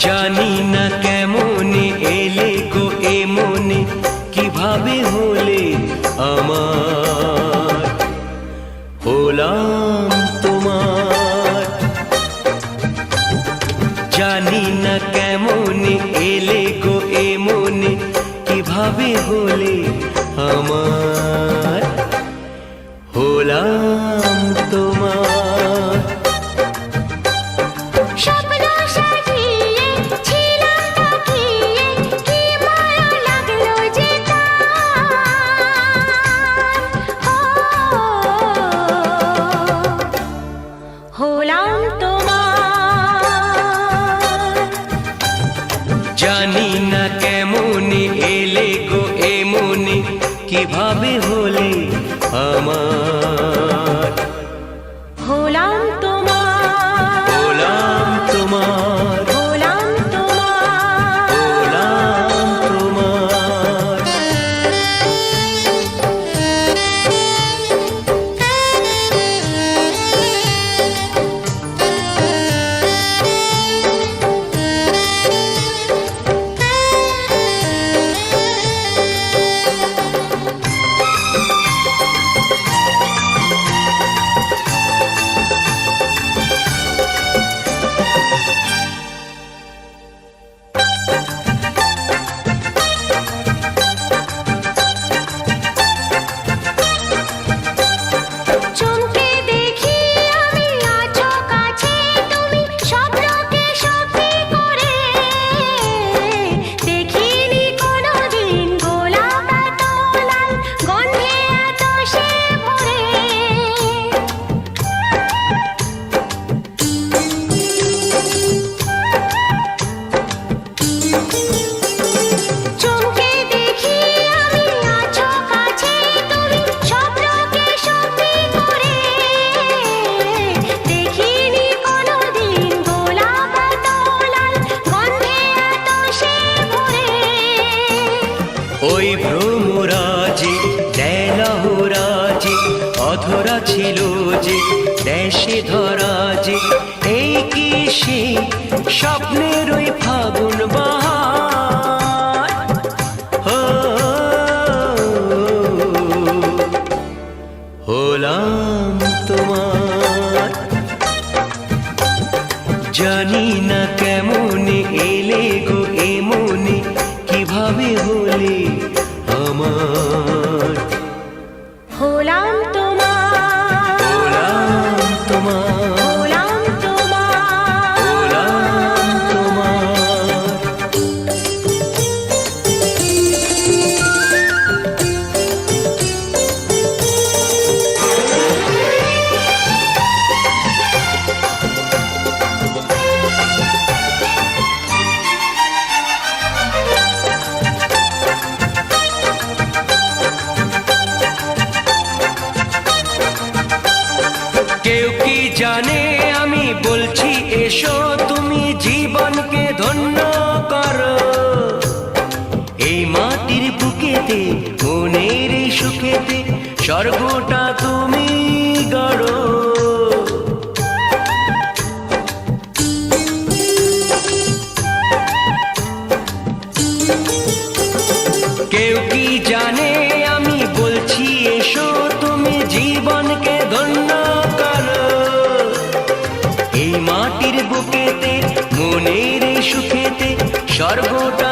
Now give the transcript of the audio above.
জানি না কেমনে এলে গো এ মনে, কিভাবে হলে আমার, হলাম তোমার। জানি না কেমনে এলে গো এ মনে, কিভাবে হলে আমার, হলাম তোমার। জানি না কেমনে এলে গো এ মনে, কিভাবে হলে আমার, হলাম তোমার, হলাম তোমার, হলাম তোমার, হলাম তোমার। ওই ভ্রমরাজি দেলহরাজি অধরা ছিল যে দেশে ধরা যে, এই কি সে স্বপ্নের ওই ফাগুন বাহার, হলাম তোমার। জানি না কেমনে এলে গো এ মনে, কিভাবে হলে আমার, হলাম তোমার, হলাম তোমার, হলাম তোমার, হলাম তোমার। কেউ কি জানে আমি বলছি এসো, তুমি জীবনকে ধন্য করো। এই মাটির বুকেতে মনের এই সুখেতে স্বর্গটা তুমি গড়ো। কেউ কি জানে আমি বলছি এসো, তুমি জীবনকে ধন্য করো। এই মাটির বুকেতে মনের এই সুখেতে স্বর্গটা